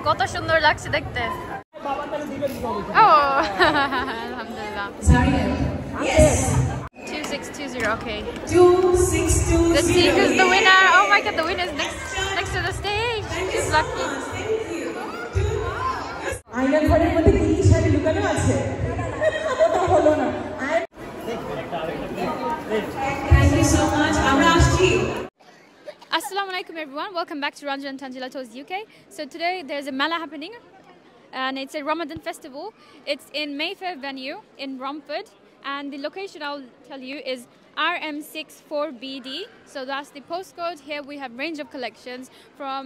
কত সুন্দর লাগছে দেখতে ও আলহামদুলিল্লাহ 2620 okay 2620 let's see who's the winner oh my god the winner is next to the stage she's lucky আয়নার ঘরের মধ্যে কি শাড়ি লুকানো আছে ওটা হলো না Thank you so much আমরা আসছি Assalamu alaikum everyone, welcome back to Ranjan and Tanjila Tours UK. So today there's a Mela happening and it's a Ramadan festival. It's in Mayfair venue in Romford and the location I'll tell you is RM64BD. So that's the postcode. Here we have range of collections from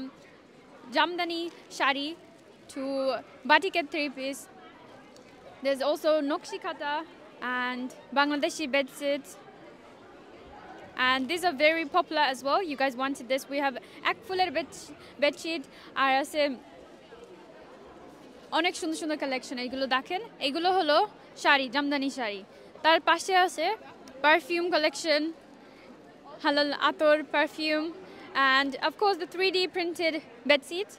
Jamdani Shari to Batiket 3-piece. There's also Nokshi Kata and Bangladeshi bedsheets. And these are very popular as well. You guys wanted this. We have Akfuler bedsheet. আর আছে অনেক সুন্দর সুন্দর collection এইগুলো দেখেন এইগুলো হলো শাড়ি জামদানি শাড়ি তার পাশে আছে perfume collection halal ator perfume and of course the 3D printed bedsheets.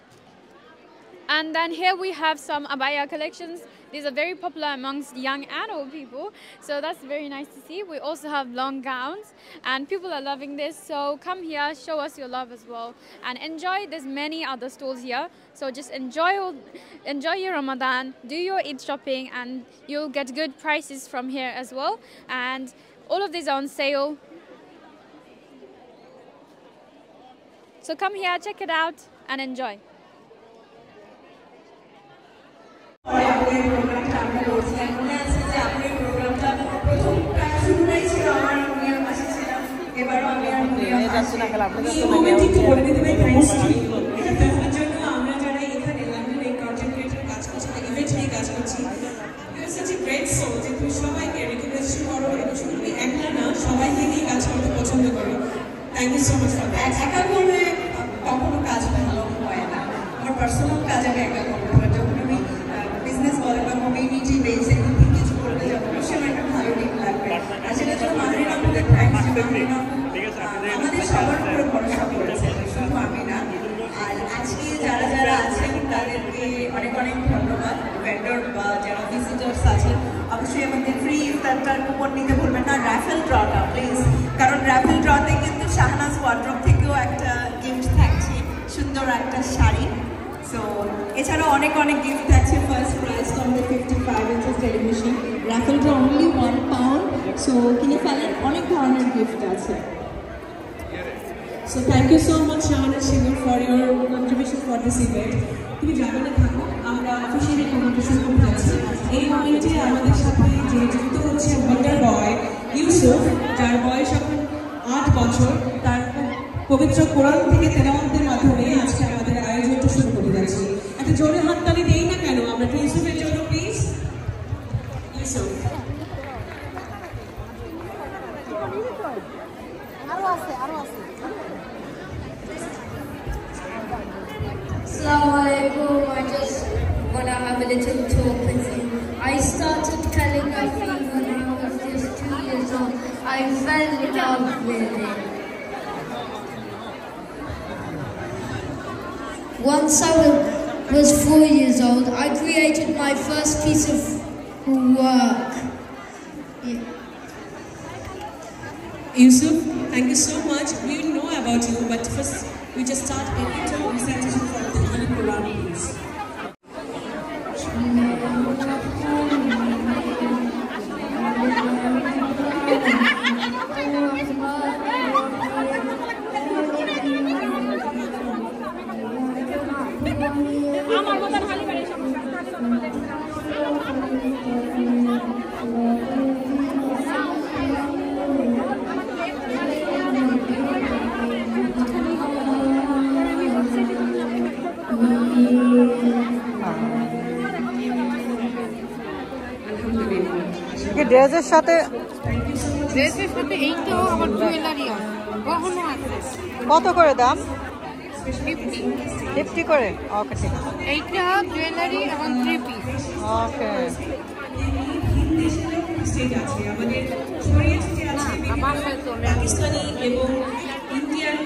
And then here we have some abaya collections. These are very popular amongst young and old people. So that's very nice to see. We also have long gowns and people are loving this. So come here, show us your love as well. And enjoy, there's many other stalls here. So just enjoy your Ramadan, do your Eid shopping and you'll get good prices from here as well. And all of these are on sale. So come here, check it out and enjoy. আমাদের প্রোগ্রামটা আমরা করছিলাম মনে আছে যে আমাদের প্রোগ্রামটা প্রথম শুরুটাই ছিল আমার মুনিয়া পাশে ছিলাম এবারও আমি আর মুনিয়া এই মোমেন্টে একটু বলে দিতে পারি থ্যাঙ্কস টু এটা দেখার জন্য আমরা যারা এখানে লন্ডনে কন্টেন্ট ক্রিয়েটর কাজ করছি ইভেন্ট নিয়ে কাজ করছি it's such a great soul যে তুমি সবাইকে রিকগনাইজেশন করো এবং শুধু তুমি একলা না সবাইকে নিয়ে কাজ করতে পছন্দ করো thank you so much for that একা করে কখনো কাজ ভালো হয় না আমার পার্সোনাল কাজ আমি একা করতে পারি যখন আমি বিজনেস বলেন বা কমিউনিটি বেস এগুলো কিছু করতে যাবো অবশ্যই একটা ভালো টিম লাগবে আর সেটার জন্য মামরিন আপনাদের থ্যাংকস আমাদের সবার উপরে ভরসা করেছে শুধু আমি না আর আজকে যারা যারা আছেন তাদেরকে অনেক অনেক ধন্যবাদ ভেন্ডর বা যারা ভিজিটার্স আছেন অবশ্যই আমাদের ফ্রি ইফতারটার কুপন নিতে ভুলবেন না র্যাফেল ড্রটা প্লিজ কারণ র্যাফেল ড্রতে কিন্তু শাহনাজ ওয়ার্ড্রপ থেকেও একটা গিফট থাকছে সুন্দর একটা শাড়ি সো এছাড়াও অনেক অনেক গিফট আছে ফার্স্ট প্রাইজ তো আমাদের 55 ইঞ্চেস টেলিভিশন র্যাফেলটা অনলি £1 সো কিনে ফেলেন অনেক ধরনের গিফট আছে so thank you so much Shahana Shimur for your contribution for this event তুমি যাবে না থাকো আমরা অফিসিয়ালি কমিউনিকেশন করতে যাচ্ছি এই মোমেন্টে আমাদের সাথে যে যুক্ত হচ্ছে ওয়ান্ডার বয় ইউসুফ যার বয়স এখন 8 বছর তার পবিত্র কোরআন থেকে তেলাওয়াতের মাধ্যমে আজকে আমাদের আয়োজনটা শুরু করতে যাচ্ছি একটা জোরে হাততালি দেই না কেন আমরা ইউসুফের জন্য please Yusuf Assalamu alaikum. I just want to have a little talk with you. I started calligraphy when I was just 2 years old. I fell in love with it. Once I was 4 years old, I created my first piece of work. Yeah. Yusuf, thank you so much. We will know about you, but first we just start a little recitation from the Holy Quran, please. ড্রেসের সাথে এইটাও আমার jewellery আছে গহনা আছে কত করে দাম 50 50 করে ওকে ঠিক আছে এইটা জুয়েলারি এবং 3 পিস ওকে স্টেজ আছে আমাদের ছড়িয়ে ছিটিয়ে আছে আমার হয়তো পাকিস্তানি এবং ইন্ডিয়ান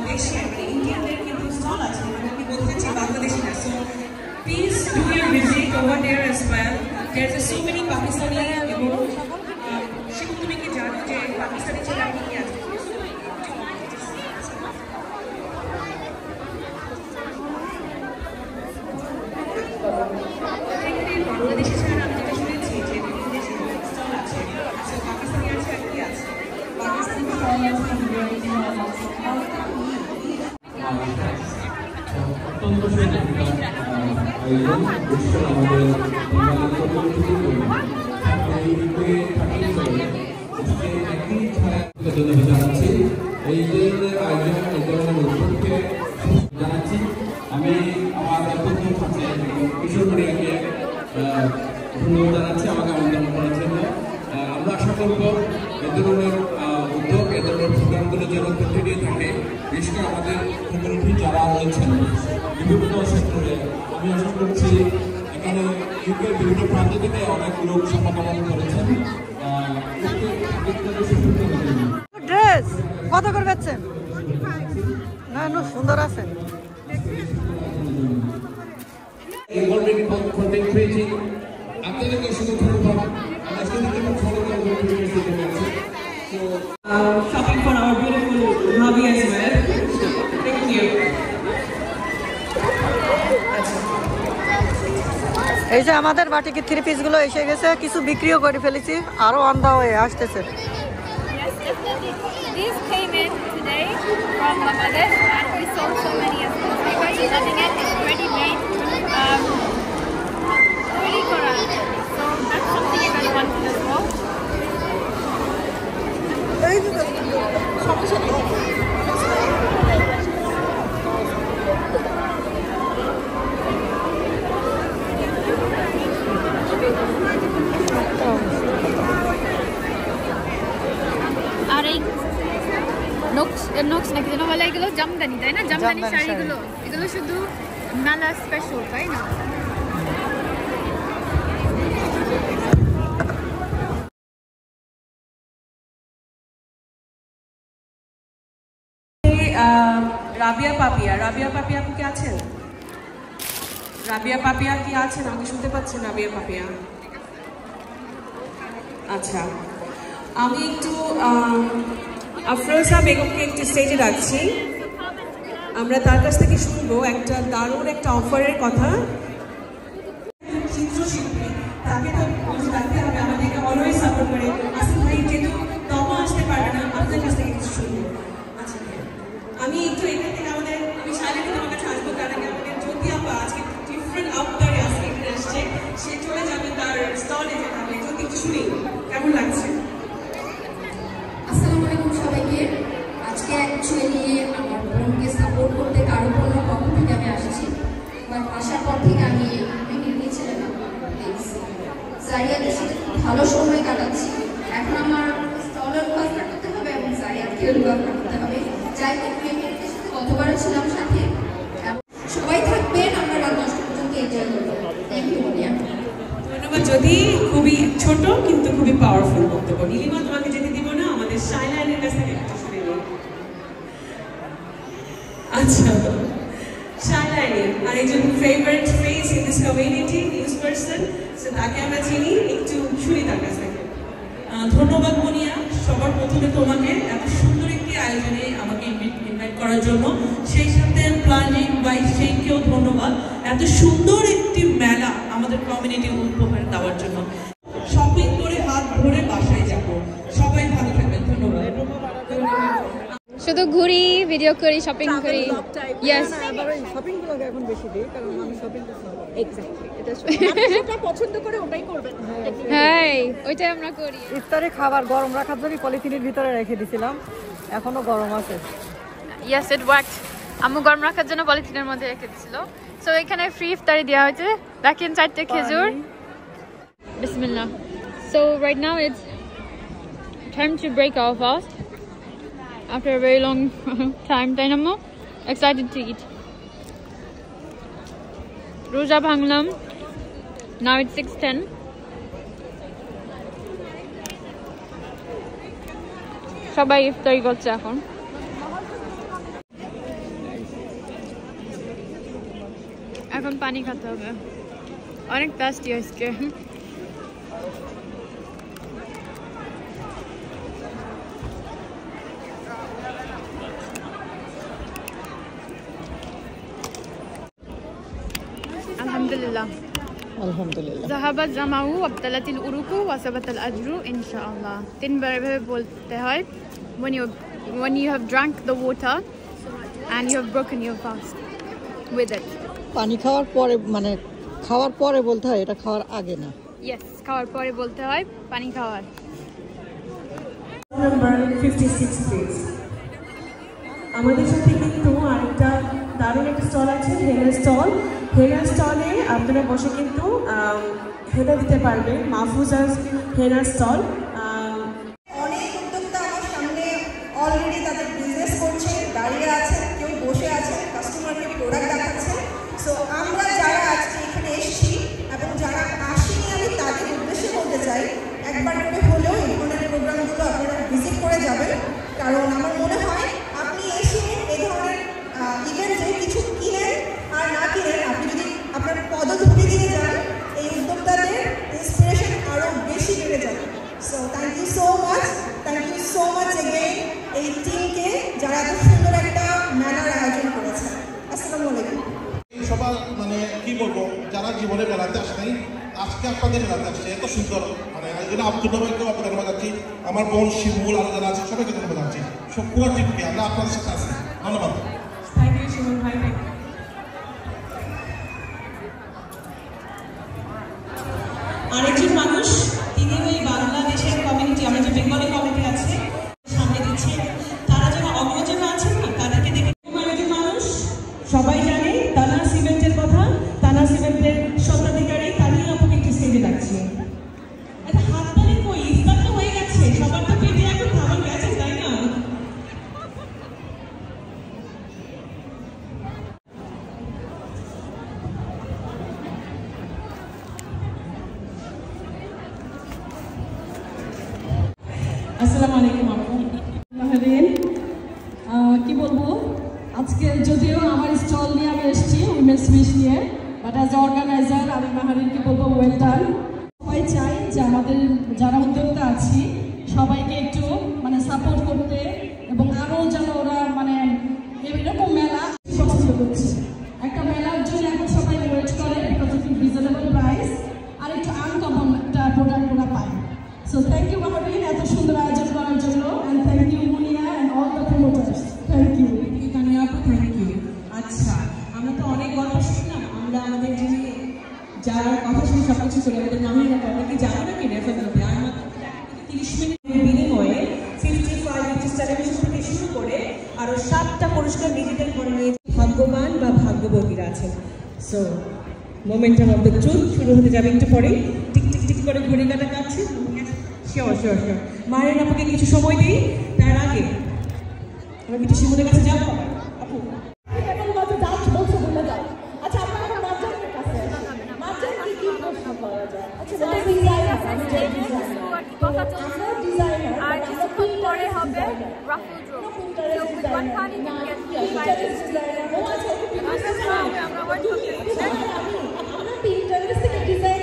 দেশে ইন্ডিয়ানদের কিন্তু স্টল আছে মানে আমি বলতে চাই বাংলাদেশি না so please do your visit over there as well. There's so many Pakistani এবং শিবু তুমি কি জানো যে পাকিস্তানি ছেলে কি কি আছে? বাংলাদেশে ছাড়া আমি যেটা শুনেছি যে বিভিন্ন দেশে স্টল আছে, পাকিস্তানি আছে আর কি আছে? পাকিস্তানি স্টল আছে, অত্যন্ত সুন্দর আয়োজন বুঝছেন আমাদের ধন্যবাদ জানাচ্ছি এই ধরনের আয়োজন এই ধরনের উদ্যোগকে জানাচ্ছি। আমি আমার প্রথম সাথে কিশোর মিডিয়াকে ধন্যবাদ জানাচ্ছি আমাকে আমন্ত্রণ করার জন্য। আমরা আশা করব এ ধরনের উদ্যোগ এ ধরনের প্রোগ্রামগুলো যেন কন্টিনিউ থাকে, বিশেষ করে আমাদের কমিউনিটি যারা রয়েছেন বিভিন্ন সেক্টরে। আমি আশা করছি এখানে ইউকের বিভিন্ন প্রান্ত থেকে অনেক লোক সমাগমন করেছেন। ড্রেস কত করে বেচছেন? না না সুন্দর আছে। আপনাদেরকে শুধু ধন্যবাদ। আমরা শুধু follow shopping for our beautiful hobby as well. Thank you. এই যে আমাদের বাটিকের 3 পিস গুলো এসে গেছে, কিছু বিক্রিও করে ফেলেছি, আরো অন দা ওয়ে আসতেছে। These came in today from Bangladesh and we sold so many as well. So you guys are loving it. It's ready made. Really Quran. So that's something you guys want as well. আর এই নক্স নাকি যেন বলে, এগুলো জামদানি তাই না? জামদানি শাড়িগুলো, এগুলো শুধু মেলা স্পেশাল তাই না? রাবিয়া পাপিয়া, রাবিয়া পাপিয়া আপনি কি আছেন? রাবিয়া পাপিয়া কি আছেন? আমাকে শুনতে পাচ্ছেন? রাবিয়া পাপিয়া, আচ্ছা। আমি একটু আফরোজা বেগমকে একটু স্টেজে রাখছি। আমরা তার কাছ থেকে শুনবো একটা দারুণ একটা অফারের কথা। চিত্রশিল্পী, তাকে তো রাখতে হবে, আমাদেরকে অলওয়েজ সাপোর্ট করে। আসলে ভাই যেহেতু তখন আসতে পারবে না, আপনাদের কাছ থেকে কিছু শুনবো। আচ্ছা, আমি একটু এখান থেকে আমি শালীকে তোমার কাছে আসবো। তার আগে আমাদের জ্যোতি আপা আজকে ডিফারেন্ট আউটডোরে আজকে এখানে আসছে, সে চলে যাবে তার স্টলে যেতে হবে। জ্যোতি একটু শুনি কেমন লাগছে? আসসালামু আলাইকুম সবাইকে। আজকে অ্যাকচুয়ালি আমার বোনকে সাপোর্ট করতে কারো বোনের পক্ষ থেকে আমি আসছি, বাট আসার পর থেকে আমি ভেঙে নিয়েছিলাম। জারিয়াদের সাথে খুব ভালো সময় কাটাচ্ছি। এখন আমার স্টলের ব্যবস্থা করতে হবে এবং জারিয়াদকেও ব্যবহার করতে হবে। যাই হোক, মেয়েদের সাথে কতবারও ছিলাম সাথে। সবাই থাকবেন, আমরা রাত 10টা পর্যন্ত এনজয় করবো। থ্যাংক ইউ বলিয়া। ধন্যবাদ। যদি খুবই ছোট কিন্তু খুবই পাওয়ারফুল বক্তব্য। নীলিমা তোমাকে যেতে দিব না, আমাদের শাইলাইনের কাছ থেকে একটু শুনে নিই। আচ্ছা, শাইলাইনি আর একজন favourite face in this community, news person, so তাকে আমরা চিনি, একটু শুনি তার কাছ থেকে। ধন্যবাদ মনিয়া, সবার প্রথমে তোমাকে এত সুন্দর একটি আয়োজনে আমাকে ইনভাইট করার জন্য, সেই সাথে প্ল্যানিং বাই সেইকেও ধন্যবাদ এত সুন্দর একটি মেলা আমাদের কমিউনিটি উপহার দেওয়ার জন্য। শপিং করে হাত ধরে বাসায় যাব। সবাই ভালো থাকবেন, ধন্যবাদ। শুধু ঘুরি, ভিডিও করি, শপিং করি। ইয়েস, শপিং ব্লগ এখন বেশি দিই, কারণ আমি শপিং করতে হবে। এক্স্যাক্টলি, এটা যেটা পছন্দ করে ওটাই করবেন। হ্যাঁ, ওইটাই আমরা করি। ইফতারে খাবার গরম রাখার জন্য পলিথিনের ভিতরে রেখে দিয়েছিলাম, এখনো গরম আছে। ইয়েস, ইট ওয়ার্কড। আম্মু গরম রাখার জন্য পলিথিনের মধ্যে রেখে দিয়েছিল। সো এখানে ফ্রি ইফতারি দেওয়া হয়েছে। দেখেন 4টে খেজুর। বিসমিল্লাহ। So right now it's time to break our fast after a very long time. তাই না? Excited to eat. রোজা ভাঙলাম। Now it's 6:10. সবাই ইফতারি করছে এখন। এখন পানি খেতে হবে, অনেক টেস্টি আজকে। আলহামদুলিল্লাহ আলহামদুলিল্লাহ। জাহাবাত জামাউ আবতালাতিল উরুকু ওয়াসাবাতাল আজরু ইনশাআল্লাহ। তিনবার এভাবে বলতে হয় when you have drank the water and you have broken your fast with it. পানি খাওয়ার পরে মানে খাওয়ার পরে বলতে হয়, এটা খাওয়ার আগে না। Yes, খাওয়ার পরে বলতে হয় পানি খাওয়ার। Number 56 please. আমাদের সাথে কিন্তু আরেকটা দারুণ একটা স্টল আছে, হেনার স্টল। হেনার স্টলে আপনারা বসে কিন্তু হেনা দিতে পারবেন। মাহফুজার হেনার স্টল। অনেক উদ্যোক্তা আমার সামনে অলরেডি তাদের বিজনেস করছে, দাঁড়িয়ে আছে, কেউ বসে আছে, কাস্টমারকে প্রোডাক্ট দেখাচ্ছে। সো আমরা যারা আজকে এখানে এসেছি এবং যারা আসেনি আমি তাদের উদ্দেশ্যে বলতে চাই, একবার করে হলেও এই ধরনের প্রোগ্রামগুলো আপনারা ভিজিট করে যাবেন। কারণ আমার মনে হয় আপনি এসে এই ধরনের ইভেন্টে কিছু কিনেন আর না কিনেন, আপনি যদি আপনার পদধূলি দিয়ে যান, এই উদ্যোক্তাদের ইন্সপিরেশন আরও বেশি বেড়ে যাবে। So thank you so much again এই টিমকে যারা এত সুন্দর একটা মেলার আয়োজন করেছে। আসসালামু আলাইকুম। সবার মানে কি বলবো, যারা জীবনে বেড়াতে আসে নাই আজকে আপনাদের বেড়াতে আসছে এত সুন্দর, মানে এই জন্য আব্দুল্লাহ ভাইকেও আপনাদের ধন্যবাদ জানাচ্ছি, আমার বোন শিমুল আরো যারা আছে সবাইকে ধন্যবাদ জানাচ্ছি। সব পুরো টিমকে আমরা আপনাদের সাথে আছি। ধন্যবাদ। থ্যাংক ইউ শিমুল ভাই। আরেকজন মানুষ, তিনি ওই বাংলাদেশের কমিউনিটি, আমরা যে বেঙ্গলি কমিউনিটি আছে সামনে দিচ্ছে, তারা যারা অগ্রজরা আছেন না তাদেরকে দেখে আরেকজন মানুষ সবাই জানে তানা সিমেন্টের কথা। তানা সিমেন্টের স্বত্বাধিকারী তানিয়া আপুকে একটু স্টেজে ডাকছি। এটা হাত তালি কই, ইফতার তো হয়ে গেছে, সবার তো পেটে এখন খাবার গেছে, তাই না? আসসালামু আলাইকুম আপু। মাহারিন, কি বলবো, আজকে যদিও আমার স্টল নিয়ে আমি এসেছি উইমেন্স উইশ নিয়ে, বাট অ্যাজ অর্গানাইজার আমি মাহারিনকে বলবো ওয়েল ডান। সবাই চাই যে আমাদের যারা উদ্যোক্তা আছি সবাইকে একটু মানে সাপোর্ট করতে এবং আরও যেন ওরা মানে এরকম মেলা পছন্দ করছে। একটা মেলার জন্য এখন সবাই ওয়েট করে, বিকজ অফ রিজনেবল প্রাইস আর একটু আনকমন একটা প্রোডাক্ট ওরা পায়। So thank you Maharin, এত সুন্দর আয়োজন করার জন্য, and thank you Munia and all the promoters. Thank you. Tanya আপু, thank you. আচ্ছা, আমরা তো অনেক গল্প শুনলাম, আমরা আমাদের যিনি যারা কথা শুনে সব কিছু চলে আমাদের মাহির আপু, আমরা কি জানো নাকি ডেফিনেটলি আর মাত্র 30 মিনিটের বিনিময়ে 55 ইঞ্চি টেলিভিশন থেকে শুরু করে আরো 7টা পুরস্কার নিজেদের ঘরে নিয়ে ভাগ্যবান বা ভাগ্যবতীরা আছেন। So momentum of the truth শুরু হতে যাবে একটু পরেই। টিক টিক টিক করে ঘড়ি কাটা কাটছে। শিওর মায়ের আপুকে কিছু সময় দিই, তার আগে আমরা কিছু শিমুলের কাছে যাবো। আপু আচ্ছা, আপনার এখন মার্জানের কাছে মার্জান কি প্রশ্ন করা যায়? আচ্ছা, আর কিছুক্ষণ পরে হবে raffle draw. So with one card you can get 5 আমরা ওয়েট করতেছি। আমরা পিন্টারেস্ট থেকে ডিজাইন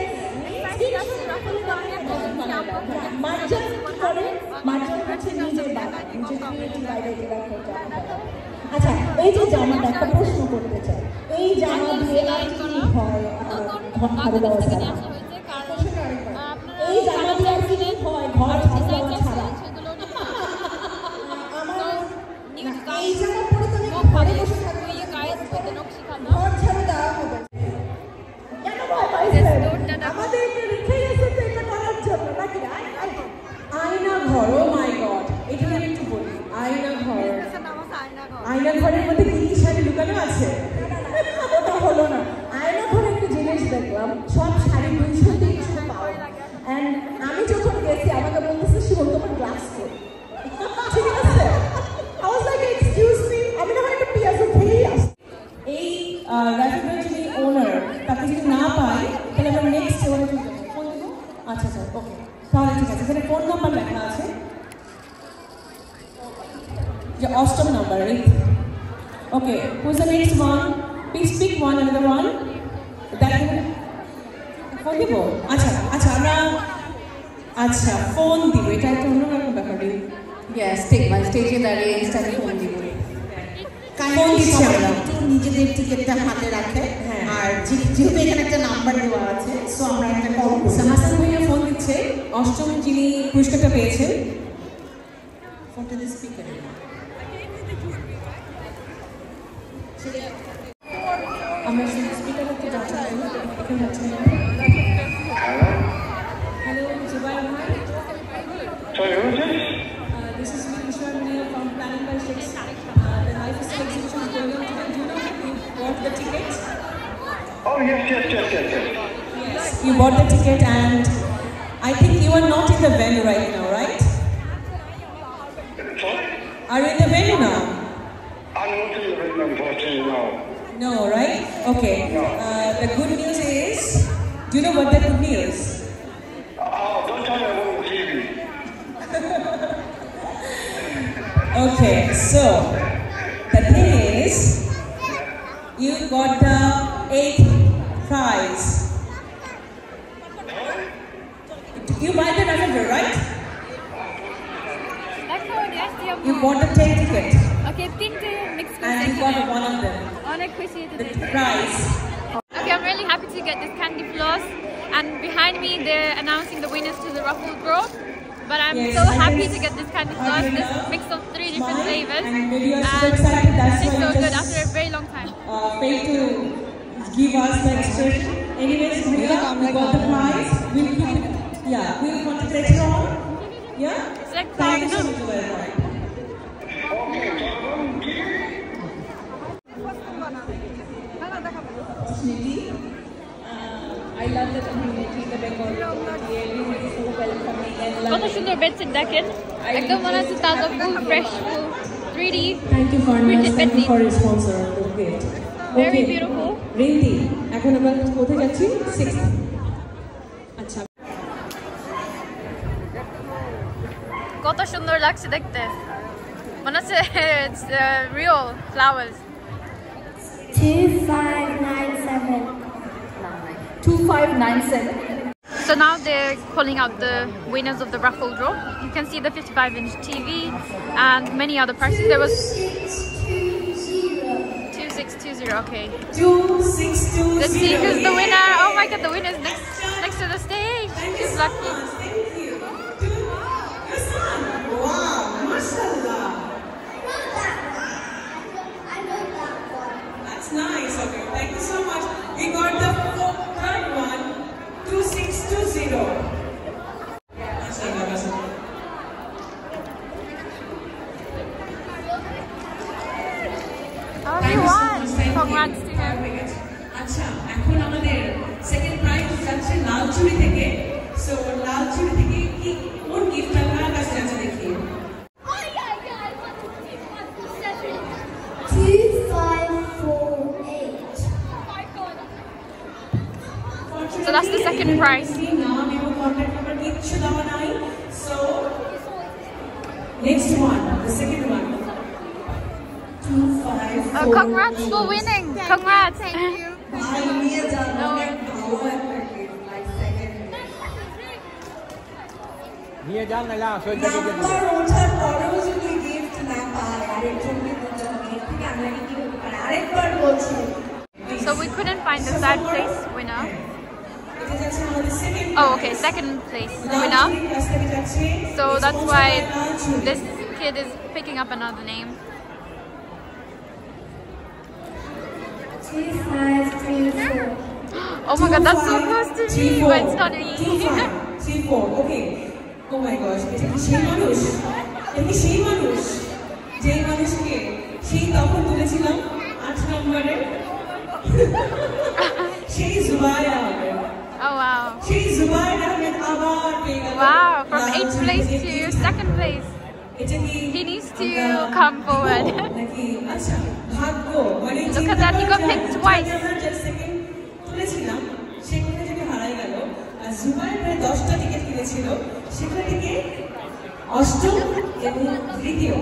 আচ্ছা, এই যে জামাটা একটা প্রশ্ন করতে চাই, এই জামা দিয়ে কি হয়? এই জামা দিয়ে আর কি হয় ঘর ছাড়া? এই জামা পরে তো ঘরে বসে থাকবে, ঘর ছাড়া দেওয়া হবে। কেন ভয় পাইছেন? আমাদেরকে রেখে গেছে তো এটা করার জন্য নাকি? আয়না ঘর, ও মাই গড, এটা আমি একটু বলি। আয়না ঘর, আয়না ঘরের মধ্যে কি কি শাড়ি লুকানো আছে? ওটা হলো না। আয়না ঘরে একটা জিনিস দেখলাম, সব শাড়ি 200-300 পাউন্ড। অ্যান্ড আমি যখন গেছি আমাকে বলতেছে শিবন তোমার গ্লাস করি, ঠিক আছে? I was like, excuse me, আমি না একটা পিয়াজো খেয়েই আসছি। এই রেস্টুরেন্টের যিনি ওনার, তাকে যদি না পাই তাহলে আমরা নেক্সট ওনার ফোন দেবো। আচ্ছা স্যার, ওকে, তাহলে ঠিক আছে। এখানে ফোন নাম্বার লেখা আছে, যে 8ম number. Okay, who's the next one? Please pick one, another one. Phone দিব আচ্ছা আচ্ছা আমরা আচ্ছা ফোন দিব এটা একটা অন্যরকম ব্যাপার স্টেজে দাঁড়িয়ে ইনস্টাতে ফোন দিব ফোন দিচ্ছি আমরা নিজেদের টিকিটটা হাতে রাখে আর যেহেতু এখানে একটা নাম্বার দেওয়া আছে সো আমরা একটা কল করব হাসান ভাইয়া ফোন দিচ্ছে অষ্টম যিনি পুরস্কারটা পেয়েছেন ফোনটা দিয়ে স্পিকারে আমরা শুধু স্পিকার করতে যাচ্ছি এখানে যাচ্ছি হ্যালো জুবাই ভাই this is Vishwa Mania from Planning by Six. The lifestyle exhibition is going on today. Do you know you bought the tickets? Oh yes. Yes, you bought the ticket and I think you are not in the venue right now, right? Sorry? Are you in the venue now? I'm not in the venue, unfortunately, no. No, right? Okay. The good news is, do you know what the good news? Oh, don't tell me I'm on TV. Okay, so the thing is, you got the 8th prize. You buy the November, right? You bought the 10 ticket. Okay, তিনটে mix And you got one of them. অনেক খুশি The prize. Okay, I'm really happy to get this candy floss, and behind me they're announcing the winners to the raffle draw. But I'm Yes, so and happy this to get this candy floss, this mix of 3 different flavors, and maybe you are so and excited, that's it's why so you good just after a very long time. Fail to give us the expression. Anyways, we got the prize. We'll keep it. Yeah, we'll contact later on. Yeah? Thank you so much for that. I love the community, the Bengal community. Everyone is so welcoming and কত loving. সুন্দর bedsheet দেখেন, একদম মনে হচ্ছে তাজা, full fresh, full 3D. Thank you for thank you for your sponsor. Great. Very beautiful. রিন্দি, এখন আমরা কোথায় যাচ্ছি? 6th. আচ্ছা। কত সুন্দর লাগছে দেখতে, মনে হচ্ছে real flowers. 2597. 2597. So now they're calling out the winners of the raffle draw. You can see the 55-inch TV and many other prizes. There was 2620. Okay. 2620. Let's see who's the winner. Oh my God, the winner is next to the stage. He's lucky. Thank you. Wow, mashallah. That's nice. Okay, thank you so much. We got the third one, 2620. Mashallah, mashallah. Oh, he won. Congrats to him. আচ্ছা, এখন আমাদের second prize যাচ্ছে লালচুরি থেকে। So লালচুরি থেকে কি কোন gift আপনার কাছে আছে দেখি। 2548. So that's the second prize. নাম এবং কন্টাক্ট নাম্বার কিচ্ছু দেওয়া নাই। So next one, the second one. 254. Congrats for winning. Congrats. ভাই নিয়ে যান, অনেক ভালো একটা gift, like second gift. নিয়ে যান না সহ্য করতে দিন। নাম্বার ওঠার পরেও যদি gift না পায়, আরেকজন দুজন gift থেকে আমরা কি করতে পারি? আরেকবার বলছি। So we couldn't find the third place winner. Oh, okay, second place winner. So that's why this kid is picking up another name. 2534. Oh my God, that's so close to me, but it's not me. 34. Okay. Oh my gosh. এটা কি সেই মানুষ? এটা কি সেই মানুষ? যেই মানুষকে সেই তখন তুলেছিলাম 8 নম্বরে। সেই জুবাইর আহমেদ। Oh wow. সেই জুবাইর আহমেদ আবার পেয়ে গেল। Wow, from 8th place to 2nd place. He needs to come forward. নাকি আচ্ছা ভাগ্য মানে Look at that, he got picked twice. Second তুলেছিলাম সেখানে যদি হারাই গেল আর জুবাইর প্রায় 10টা টিকিট কিনেছিল সেখান থেকে অষ্টম এবং তৃতীয়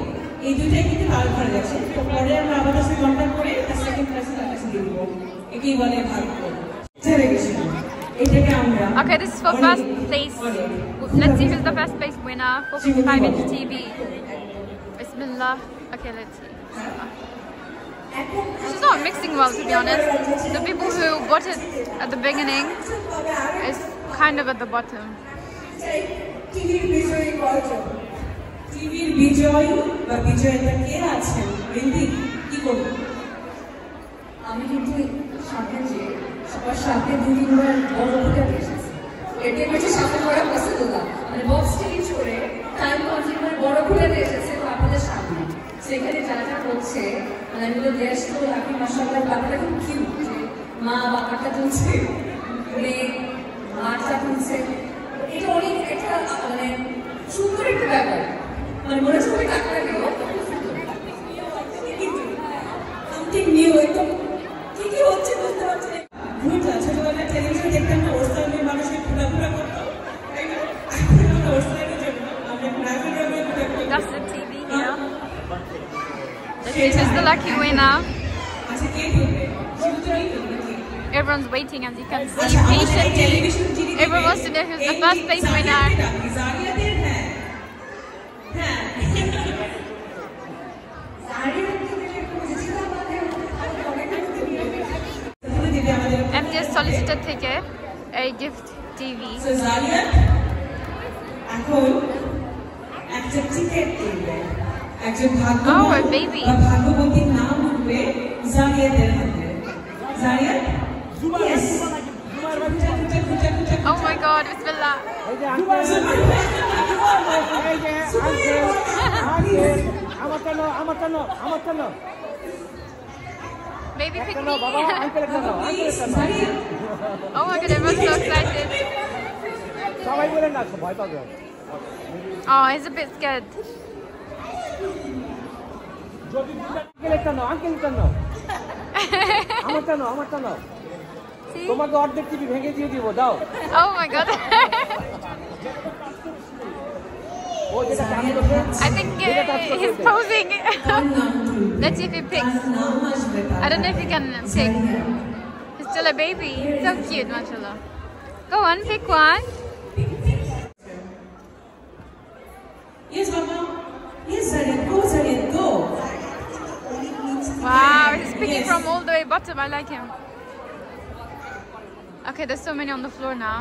এই দুটাই কিন্তু হারা গেছে। তো পরে আমরা আবার তার সাথে কন্ট্যাক্ট করে সেকেন্ড ক্লাসে তার কাছে দিয়ে দেবো। একেই বলে ভাগ্য। ছেড়ে গেছিল Okay, this is for first place. Let's see who's the first place winner for 55-inch TV. Bismillah. Okay, let's see. She's not mixing well, to be honest. The people who bought it at the beginning is kind of at the bottom. টিভির বিজয় বা বিজয়টা কে আছেন? রিন্দি কি করব? আমি কিন্তু সামনে যে সবার সাথে দুদিনবার বড় ফুটাতে এসেছি। এটি হচ্ছে সামনে করা পছন্দ না, মানে বক্স চেঞ্জ করে টাইম কনজিউমার বড় ফুটাতে এসেছে তো আপনাদের সামনে। সেখানে যারা যা করছে মানে এগুলো দেশ তো আপনি মাসাল্লাহ ব্যাপারটা খুব কিউট, যে মা বাবাটা তুলছে, মেয়ে মারটা তুলছে, এটা অনেক একটা মানে সুন্দর একটা ব্যাপার, মানে মনে হচ্ছে ওই কাকড়া গেল সামথিং নিউ, একদম কি কি হচ্ছে বুঝতে পারছি না। ভুলটা ছোটবেলায় টেলিভিশন দেখতাম না, ওর সামনে মানুষকে ঘোরাঘোরা করতো, ওর সাইডে জন্য আমরা ঘোরাঘোরা That's the TV here. This is the lucky winner. আচ্ছা কে ঢুকবে? Everyone's waiting, as you can see, patiently. Everyone wants to know who's the first place winner. MTS solicitor থেকে a gift TV. Oh, a baby. ভাগ্যবতীর নাম উঠবে জারিয়াতের হাতে। জারিয়াত? Yes. Oh my God, Bismillah. Baby pick me. Oh my God, everyone's so excited. Oh, he's a bit scared. তোমাকে অর্ধেক TV ভেঙে দিয়ে দিব, দাও। Oh my God. I think he's posing. Let's see if he picks. I don't know if he can pick. He's still a baby. So cute, mashallah. Go on, pick one. Yes, Mama. Yes, Zaria. Go, Zaria. Go. Wow, he's picking from all the way bottom. I like him. Okay, there's so many on the floor now.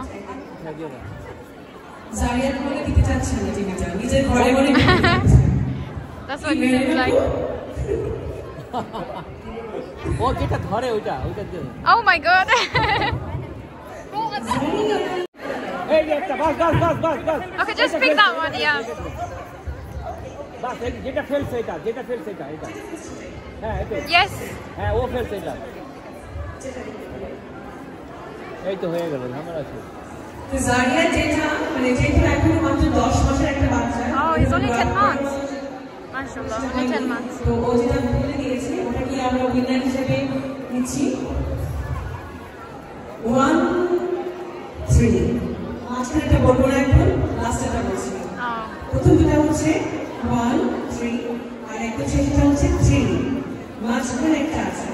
That's what it seems like. Oh my God. Okay, just pick that one, yeah. Yes. এই তো হয়ে গেল, ঝামেলা আছে। জারিয়া যেটা মানে যেটা এখন মাত্র 10 মাসের একটা বাচ্চা। Oh, he's only 10 months. Mashallah, only 10 months. তো ও যেটা বলে দিয়েছে ওটা কি আমরা উইনার হিসেবে নিচ্ছি 1 3 মাঝখানেটা বলবো না, এখন লাস্টেরটা বলছি। প্রথম দুটো হচ্ছে 1 3 আর একটা শেষটা হচ্ছে 3, মাঝখানে একটা আছে।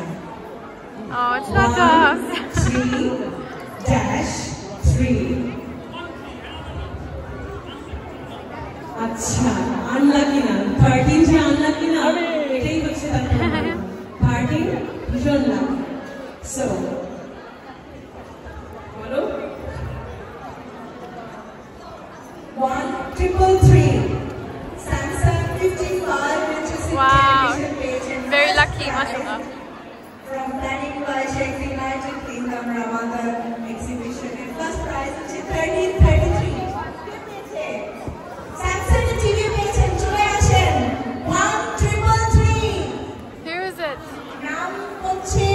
Oh, it's not us. 3-3 আচ্ছা, আনলাকি না 13 যে আনলাকি না, এটাই হচ্ছে তার 13 ভীষণ লাকি। সো বলো 1-3-3 Samsung 55 inches. Wow, very lucky, mashallah. From planning by Sheikh United Kingdom Ramadan exhibition. And first prize is 1333. Samsung TV page and Joyashan 1-3-3. Who is it? Nam Poche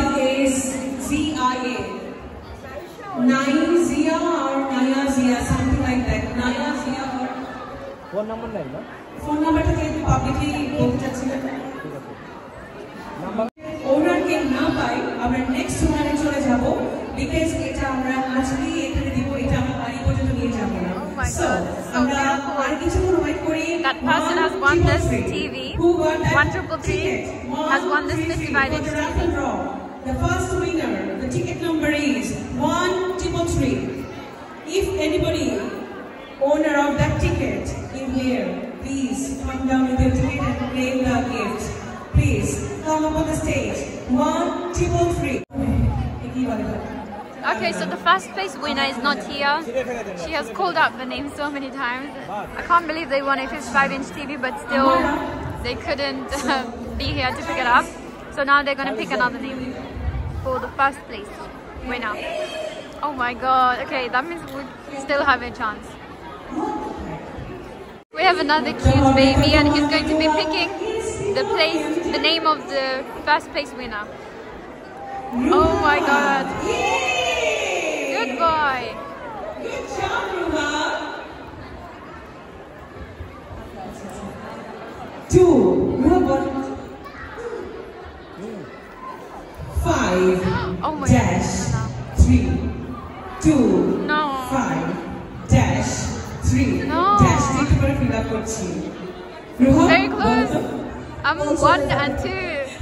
NYAZIA 9 Zia or Naya Zia, something like that. Naya Zia or phone number নাই না? Phone number টা কিন্তু publicly বলতে চাচ্ছি না। ওনারকে না পাই আমরা next ওনারে চলে যাব, বিকজ এটা আমরা আজকে এখানে দিব, এটা আমরা বাড়ি পর্যন্ত নিয়ে যাব না। সো আমরা আর কিছুক্ষণ ওয়েট করি। That person has won this TV. 1-3-3 has won this 55-inch TV. The first winner, the ticket number is 133. If anybody owner of that ticket in here, please come down with your ticket and claim the gift. Please come up on the stage. 133. Okay, so the first place winner is not here. She has called out the name so many times. I can't believe they won a 55-inch TV, but still they couldn't be here to pick it up. So now they're going to pick another name for the first place winner. Oh my god, okay, that means we still have a chance. We have another cute baby and he's going to be picking the name of the first place winner. Oh my god. Good boy. Good job, Ruha. 2. Ruha got 5 oh my dash 3 2 no 5 dash 3 no dash 3 করে fill up করছি Ruha very close. I'm 1 and 2,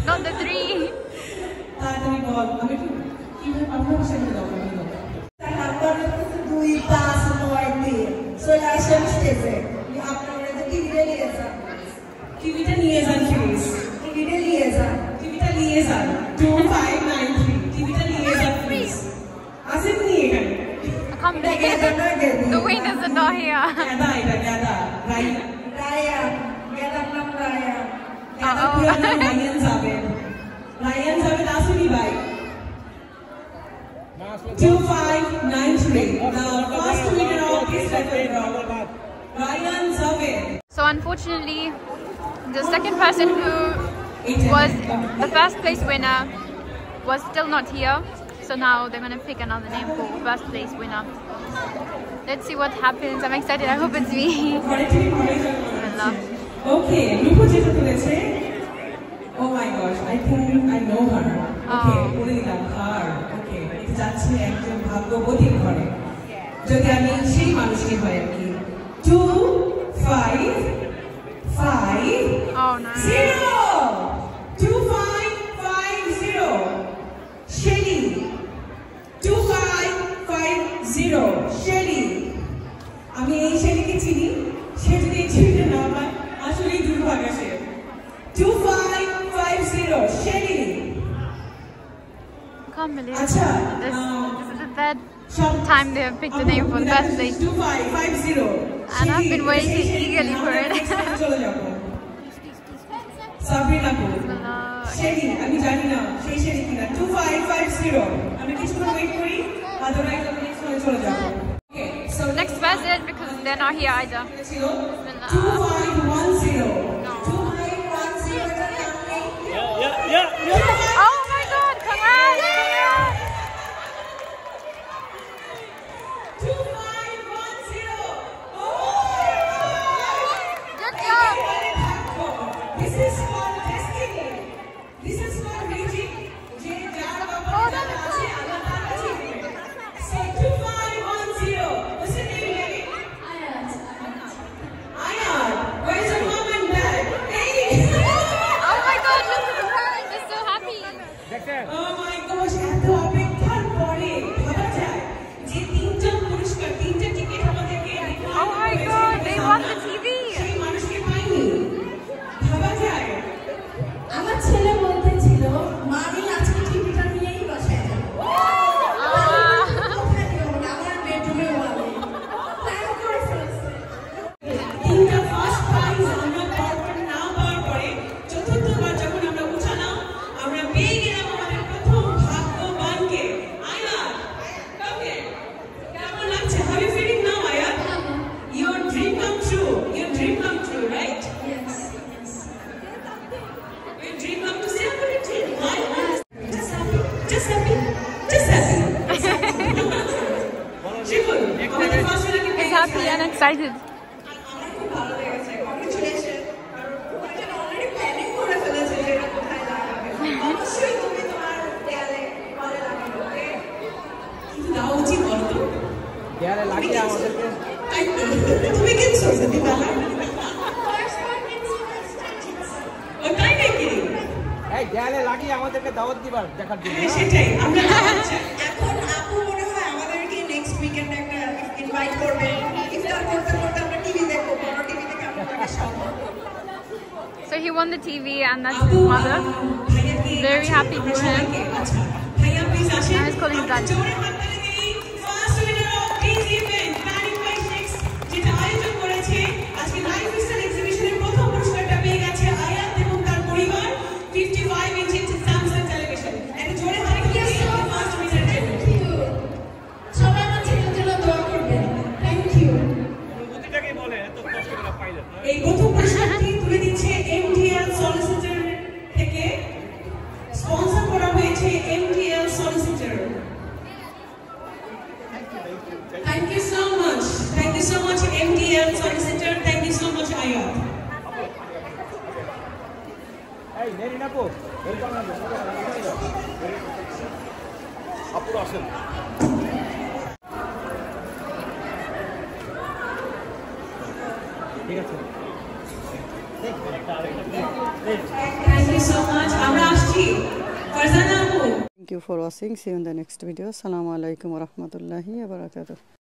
not the 3. তাড়াতাড়ি বল আমি একটু কিভাবে পাবো সেটা দাও তার নাম্বার হচ্ছে 2 5 9 3 সো লাস্ট স্টেজে আপনারা যে টিভিটা নিয়ে যান টিভিটা নিয়ে যান প্লিজ টিভিটা নিয়ে যান 2593 টিভিটা নিয়ে যান প্লিজ আসেন নি এখানে I can't believe the winners are not here. Gada Ryan Javed আসেনি ভাই 2593 the first winner of this draw Ryan Javed. So unfortunately the second person who was the first place winner was still not here, so now they're going to pick another name for first place winner. Let's see what happens. I'm excited. I hope it's me. Okay, Rupa jeta tuleche. Oh my gosh, I think I know her. Okay, বলে দিলাম her. Okay, এটা যাচ্ছে একজন ভাগ্যবতী ঘরে। যদি আমি সেই মানুষকে হয় আর কি 2 5 5 oh no 0 2550 Shelly 2550 Shelly আমি এই শেলিকে চিনি সে যদি চিনতে না পায় আসলেই দুর্ভাগ্য সে 2550 Shelly I can't believe this is the third time they have picked the name for the first place 2550 and I've been waiting eagerly for it. Sabrina Shelly আমি জানি না সেই শেলি কিনা 2550 আমি কিছুক্ষণ ওয়েট করি otherwise আমি নেক্সট হয়ে চলে যাব okay so next person because they're not here either 2510 no 2510 yeah oh my god congrats 2510 good job this is called destiny this is called reaching je jar baba ache Allah taala ache so 2510 what's your name baby Ayat where's your mom and dad hey oh my god look at the parents they're so happy oh my gosh eto অপেক্ষার পরে ভাবা যায় যে তিনজন পুরস্কার তিনটা ticket আমাদেরকে oh my god they won the TV সেই মানুষকে পাইনি ভাবা যায় আমার ছেলে বলতেছিল মামি আজকে টিভিটা নিয়েই বসে আমার বেডরুমে প্ল্যান করে ফেলছে তিনটা ফার্স্ট প্রাইজ আমরা পাওয়ার না পাওয়ার পরে চতুর্থবার যখন আমরা উঠালাম আমরা পেয়ে গেলাম আমাদের প্রথম ভাগ্যবানকে আয়াত ওকে কেমন লাগছে হাউ ইউ ফিলিং নাও আয়াত your dream come true right Yes. your dream come to say what it is right just happy Shikul আমাদের ফার্স্ট উইনার কি he's happy and excited আমার খুব ভালো লেগেছে কংগ্রেচুলেশন আর ওটা অলরেডি প্ল্যানিং করে ফেলেছে যে এটা কোথায় লাগাবে অবশ্যই তুমি তোমার দেয়ালে ভালো লাগাবে ওকে কিন্তু দাও উচিত বলো তো দেয়ালে লাগিয়ে আমাদেরকে তুমি কিনছো সত্যি দেয়ালে লাগিয়ে আমাদেরকে দাওয়াত দিবার দেখার জন্য। সেটাই আমরা এখন আপু মনে হয় আমাদেরকে নেক্সট উইকেন্ড একটা ইনভাইট করবে, ইফতার করতে করতে আমরা টিভি দেখবো, বড় টিভি দেখে আমরা সব। So he won the TV and that's his mother. Very happy for him. Now he's calling his dad. এই প্রথম পুরস্কারটি তুলে দিচ্ছে MDL সলিসিটর থেকে, স্পন্সর করা হয়েছে MDL solicitor. Thank you so much. Thank you so much MDL solicitor. Thank you so much Ayat. এই নেরি নাপো এরকম না আপুরা আসেন। ঠিক আছে। Thank you so much. আমরা আসছি ফারজানা আপু। Thank you for watching. See you in the next video. Assalamu alaikum wa rahmatullahi wa barakatuh.